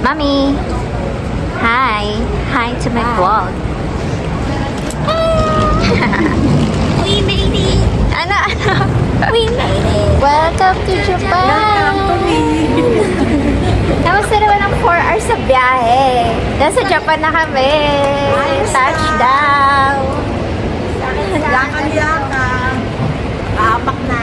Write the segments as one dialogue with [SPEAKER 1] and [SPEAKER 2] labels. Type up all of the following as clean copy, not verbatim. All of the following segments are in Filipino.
[SPEAKER 1] Mommy! Hi! Hi to my vlog! We made it! Ano? We made it! Welcome to Japan! Kamusta naman ang 4 hours sa biyahe? Nasa Japan na kami! Touchdown!
[SPEAKER 2] Yakan-yakan. Apak na.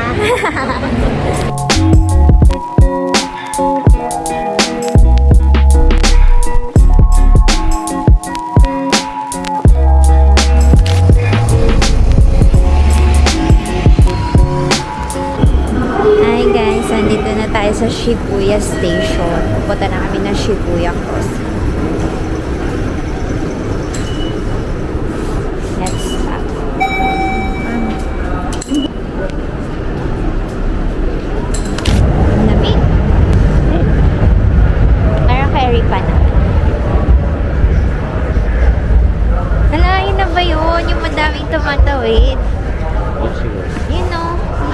[SPEAKER 1] Hi guys, nandito na tayo sa Shibuya Station. Pupunta na kami ng Shibuya Cross. Let's stop. Lamig. Parang carry pa na. Hala, yun na ba yun? Yung madaming tumatawid. Yun o.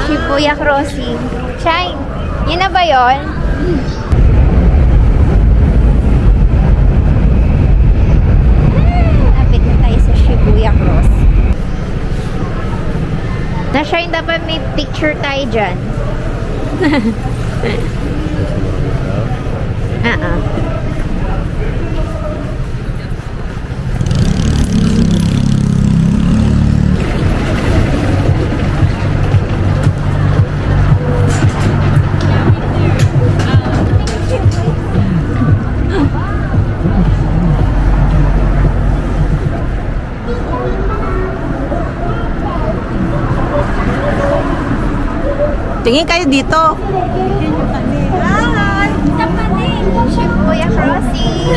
[SPEAKER 1] Shibuya Crossing. Shine! Yun na ba yun? Lapit na tayo sa Shibuya Cross. Na-shine, dapat may picture tayo dyan.
[SPEAKER 2] Tingin kayo dito.
[SPEAKER 1] Hi! Shibuya Crossing!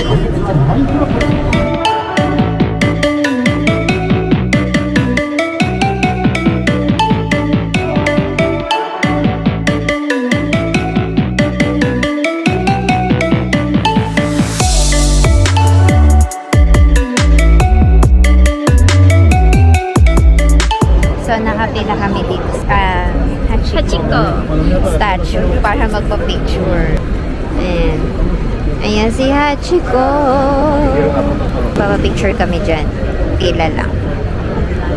[SPEAKER 1] So, nakapila kami dito sa Hachiko statue para magpa-picture. And, ayan si Hachiko. Papapicture kami dyan. Pila lang.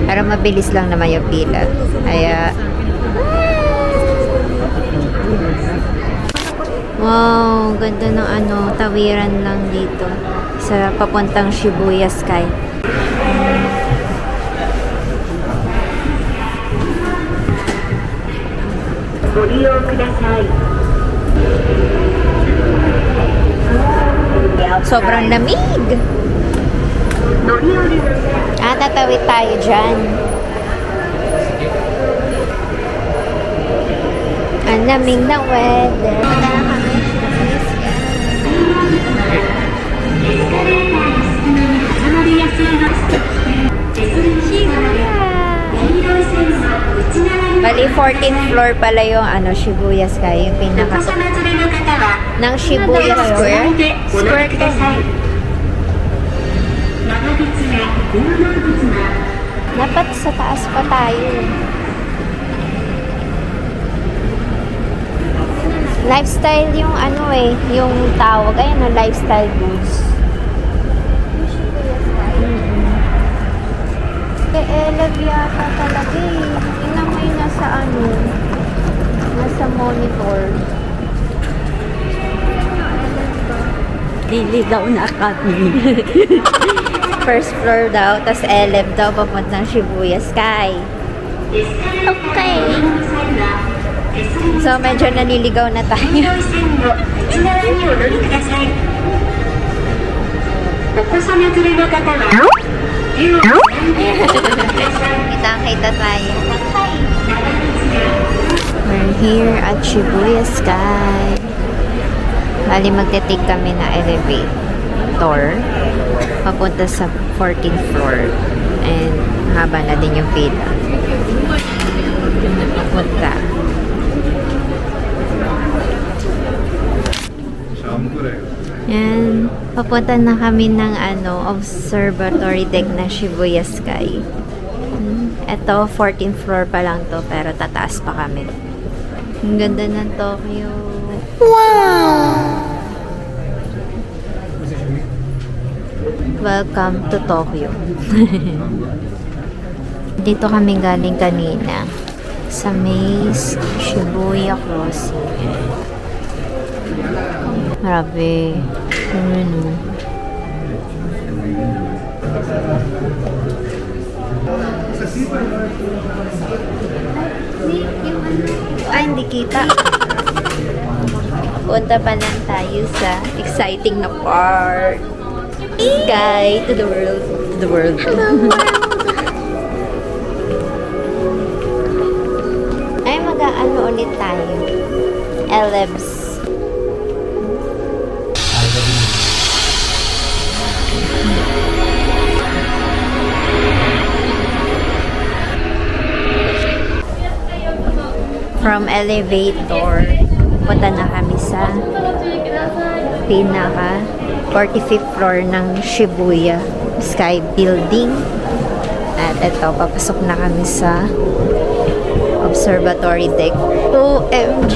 [SPEAKER 1] Para mabilis lang naman yung pila. Kaya, wow, ganda ng tawiran lang dito sa papuntang Shibuya Sky. Sobrang lamig. Tatawid tayo dyan. Ang lamig na weather. Bali, 14th floor pala yung Shibuya Sky, yung pinaka ng Shibuya Square. Square to. Dapat sa taas pa tayo. Lifestyle yung yung tawag. Ayan, lifestyle goods. Eleve yata talaga eh. Tingnan mo yung nasa monitor.
[SPEAKER 2] Liligaw na kami.
[SPEAKER 1] First floor daw, tas Eleve daw papuntang Shibuya Sky. Okay. So medyo naliligaw na tayo. Kitang-kita tayo. We're here at Shibuya Sky. Bali, magte-take kami na elevator papunta sa 14th floor. And haba na din yung pila. Papunta. Yan. Papunta na kami ng observatory deck na Shibuya Sky. Ito, 14th floor pa lang to, pero tataas pa kami. Ang ganda ng Tokyo. Welcome to Tokyo. Dito kami galing kanina sa Maze Shibuya Crossing. Grabe. Ano? Ay, hindi kita. Punta pa lang tayo sa exciting na part. Sky to the world. To the world. Ay, mag-ano ulit tayo. Elebs. From elevator, punta na kami sa pinaka 45th floor ng Shibuya Sky Building. At ito, papasok na kami sa observatory deck. OMG!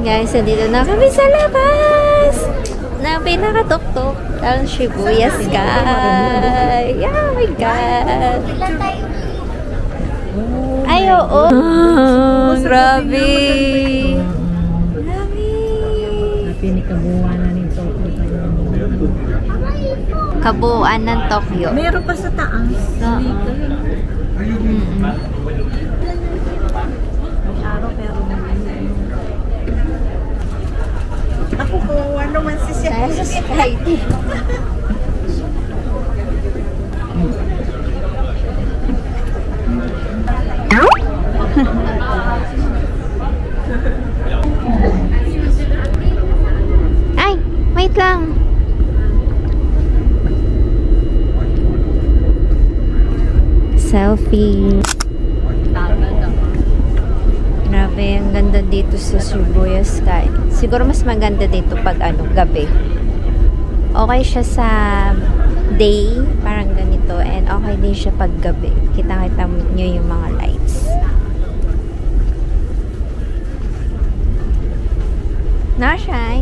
[SPEAKER 1] Guys, dito na kami sa labas na pinakatuktok ng Shibuya Sky. Oh my God! Ay, oo. Grabe. Grabe.
[SPEAKER 2] Pinikabuhan na ng Tokyo.
[SPEAKER 1] Kabuuan ng Tokyo.
[SPEAKER 2] Meron pa sa taas. Araw pero ako kung ano man si siya.
[SPEAKER 1] Sa society. Ay, wait lang. Selfie. Grabe, ang ganda dito sa Shibuya Sky. Siguro mas maganda dito pag gabi. Okay siya sa day, parang ganito. And okay din siya pag gabi. Kita-kita nyo yung mga lights. Nashay.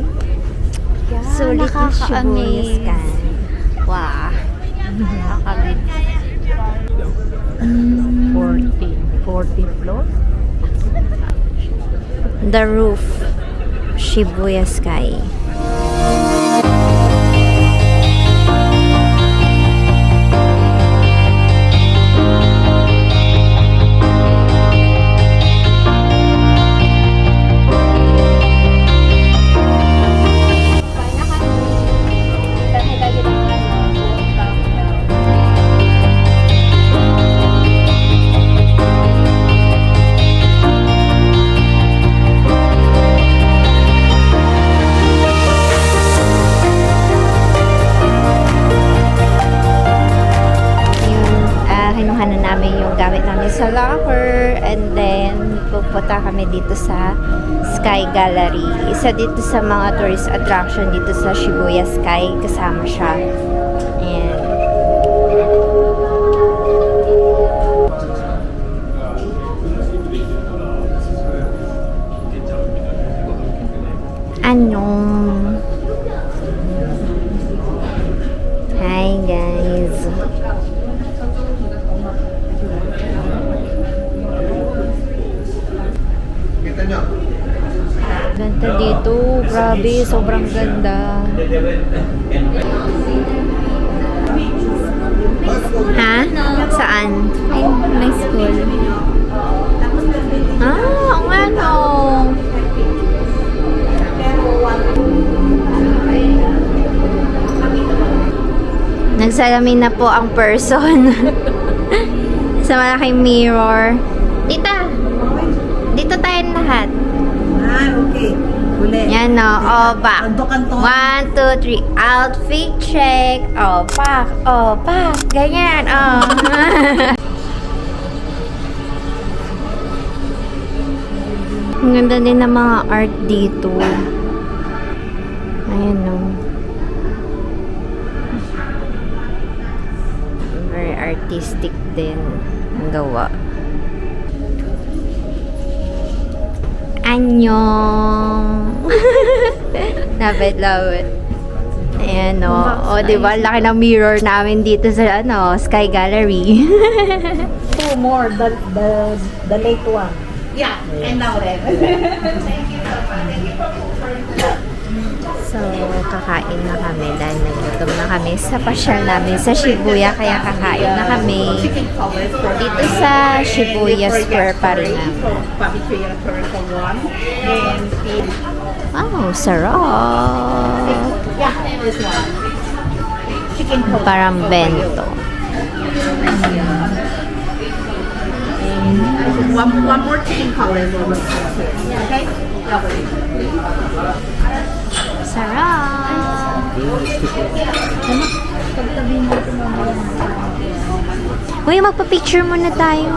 [SPEAKER 2] Yeah,
[SPEAKER 1] Sulit yung Shibuya Sky. Wow. Nakakabit.
[SPEAKER 2] 40 floor?
[SPEAKER 1] The roof. Shibuya Sky. Kinuha na namin yung gamit namin sa locker, and then pupunta kami dito sa Sky Gallery. Isa dito sa mga tourist attraction dito sa Shibuya Sky, kasama siya. And hi guys. Ganda dito. Grabe, sobrang ganda. Ha? Saan?
[SPEAKER 2] My school.
[SPEAKER 1] Ah, ang ano? Nagsalamin na po ang person. Sa malaking mirror. Tita! Dito tayo lahat.
[SPEAKER 2] Ah, okay. Uli.
[SPEAKER 1] Yan o. O, back.
[SPEAKER 2] Kanto-kanto.
[SPEAKER 1] 1, 2, 3. Outfit check. O, back. O, back. Ganyan. O. Ang ganda din ng mga art dito. Ayan o. Very artistic. artistic din ang gawa. Annyeong! Love it. Ayan, o. O, diba? Laki ng mirror namin dito sa, Sky Gallery.
[SPEAKER 2] 2 more, the late one.
[SPEAKER 3] Yeah, and now then.
[SPEAKER 1] So, kakain na kami dahil nagutom na kami sa pasyal namin sa Shibuya. Kaya kakain na kami dito sa Shibuya Square pa rin namin. Wow, sarap!
[SPEAKER 3] Yeah, this one. Chicken cold.
[SPEAKER 1] Parang bento.
[SPEAKER 3] One more chicken color. Okay? Lovely.
[SPEAKER 1] Sarap! Uy, magpa-picture muna tayo.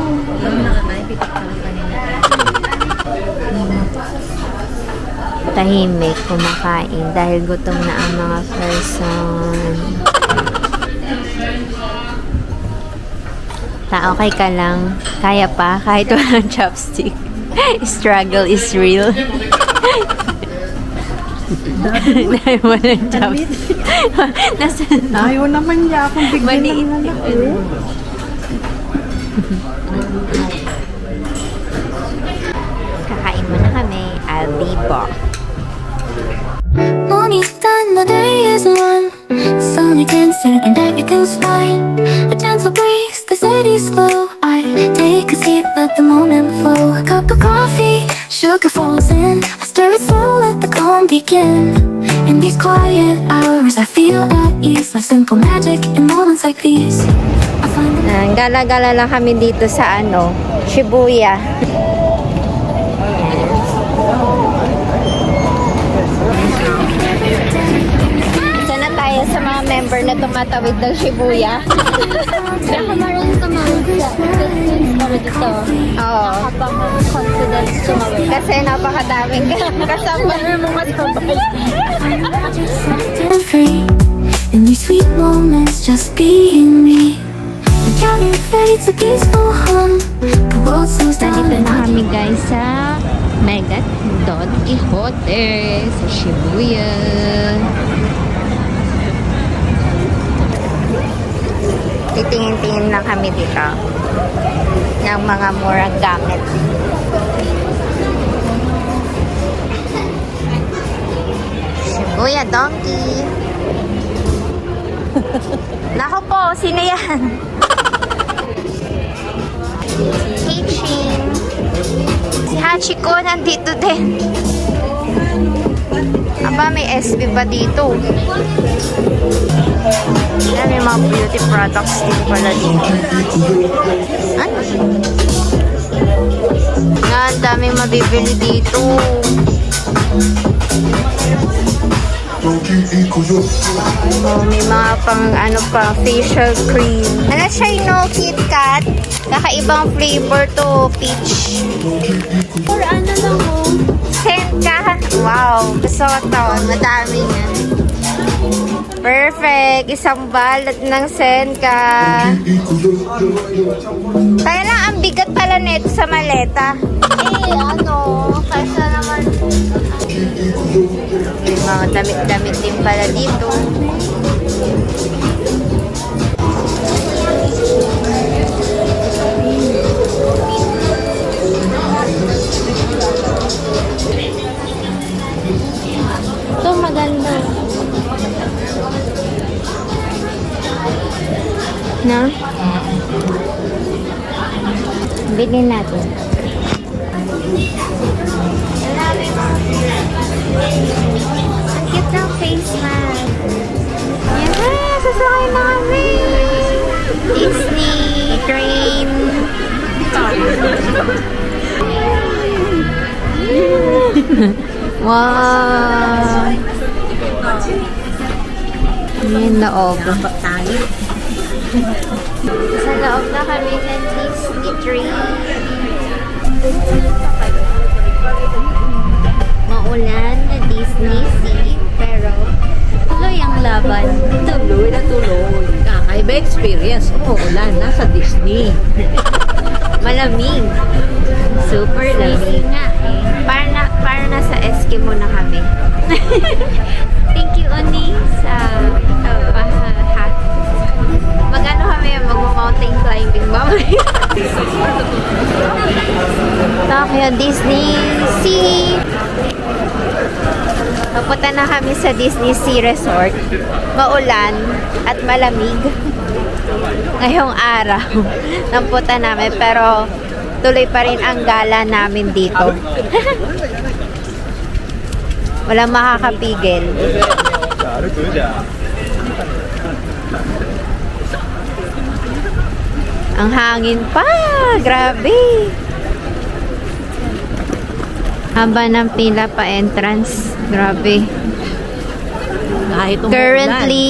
[SPEAKER 1] Tahimik, kumakain dahil gutom na ang mga person. Okay ka lang. Kaya pa, kahit walang chopstick. Struggle is real. Dahil walang chopstick.
[SPEAKER 2] Ayaw naman niya akong bigyan
[SPEAKER 1] Maliit.
[SPEAKER 2] ng anak ko.
[SPEAKER 1] Kakain muna kami. I'll be back.
[SPEAKER 4] Morning sun, the day is one. Sunny dancing and everything's fine. A gentle breeze, the city's slow. I take a seat, let the moment flow. A cup of coffee, sugar falls in. I stir it slow, let the calm begin. In these quiet hours, I feel at ease. Like simple magic in moments like these. I find the
[SPEAKER 1] Gala-gala lang kami dito sa Shibuya. Isa na tayo sa mga member na tumatawid ng Shibuya.
[SPEAKER 4] Ako marunong tumawag sa distance para dito.
[SPEAKER 1] Oo.
[SPEAKER 4] Habang confidence tumawag.
[SPEAKER 1] Kasi napakadaming kasama mo matubay.
[SPEAKER 4] And free in these sweet moments, just being me. The counting fades a peaceful hum. The world slows down.
[SPEAKER 1] Nandito na kami guys sa Mega Don Quixote sa Shibuya. Titingin-tingin lang kami dito ng mga murang gamit. Shibuya Donkey. Nako po, sino yan? Teaching. Si Hachiko nandito din. Aba, may SB pa dito. May mga beauty products din pala dito. Ano? Nga, ang daming mabibili dito. Oh, may mga pang facial cream. Ano siya, KitKat? Kakaibang flavor to, peach.
[SPEAKER 4] Or ano lang oh.
[SPEAKER 1] Senka. Wow, gusto ko to. Madami yan. Perfect. Isang balat ng Senka. Kaya lang, ang bigat pala nito sa maleta. Kaysa naman. May mga damit-damit din pala dito. Ito maganda. Na? Bilhin natin. Ang cute ng face mask. Yes! Sasakay na kami! Disney train. Wow! Yan loob. Sa loob na kami ng Disney train. Maulan na Disney Sea, pero Tuloy ang laban.
[SPEAKER 2] Tuloy na tuloy. Kakaiba experience. Umuulan. Nasa Disney.
[SPEAKER 1] Malamig. Super lamig.
[SPEAKER 2] nga eh.
[SPEAKER 1] Para nasa Eskimo na kami. Thank you, Oni, sa hat. Mag-ano kami, mag-mountain climbing mamaya. Tokyo Disney Sea. Papunta na kami sa Disney Sea Resort. Maulan at malamig. Ngayong araw. Nampunta namin pero tuloy pa rin ang gala namin dito. Walang makakapigil. Ang hangin pa! Grabe! Haba ng pila pa entrance. Grabe.
[SPEAKER 2] Kahit umuulan.
[SPEAKER 1] Currently,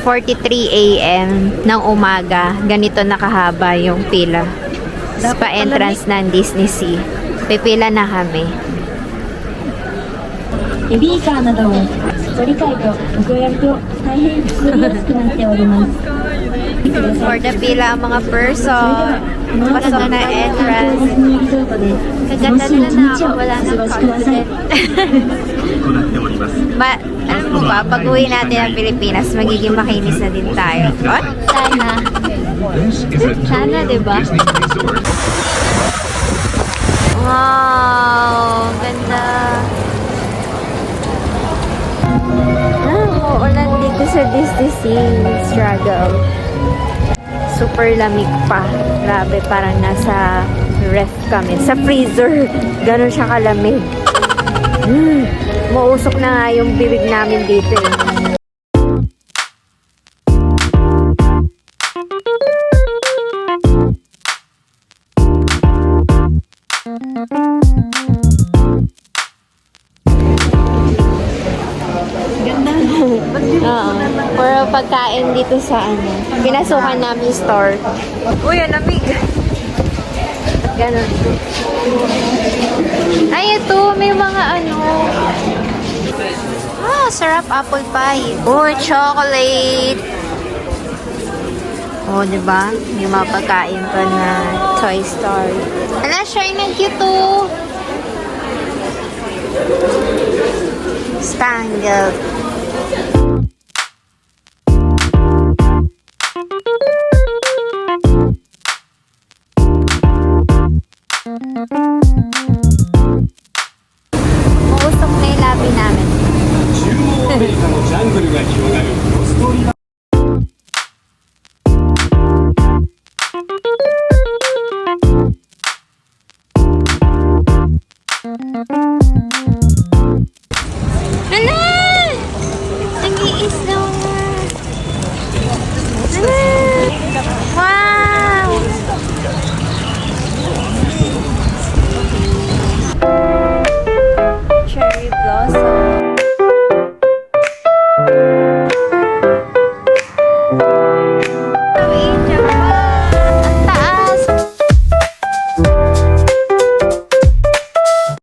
[SPEAKER 1] 8:43 a.m. ng umaga. Ganito nakahaba yung pila.
[SPEAKER 2] Dapat
[SPEAKER 1] Pa entrance ng Disney Sea. Pipila na kami.
[SPEAKER 5] ベビーカーなどをご理解とご協力を大変作りやすくなっております。
[SPEAKER 1] For the pila ang mga person. Pasok na entrance.
[SPEAKER 5] にリゾートで
[SPEAKER 1] Kaganda
[SPEAKER 5] 楽しい
[SPEAKER 1] nila
[SPEAKER 5] 一日を
[SPEAKER 1] na wala
[SPEAKER 5] お過
[SPEAKER 1] ng
[SPEAKER 5] ごしください。
[SPEAKER 1] Alam mo ba, pag uwi natin ng Pilipinas, magiging makinis na din tayo. What?
[SPEAKER 5] Sana.
[SPEAKER 1] Sana, diba? Wow! Ganda! Uulan dito sa Disney Sea. Struggle. Super lamig pa. Grabe, parang nasa ref kami. Sa freezer. Ganon siya kalamig. Mausok na nga yung bibig namin dito eh. Oo. Puro pagkain dito sa ano. Pinasukan namin store. Uy, ang lamig. Ganon. Ay, ito. May mga ano. Ah, sarap apple pie. Oh, chocolate. Oh, diba? May mga pagkain pa na Toy Story. Ala, shine na cute oh. Spangled.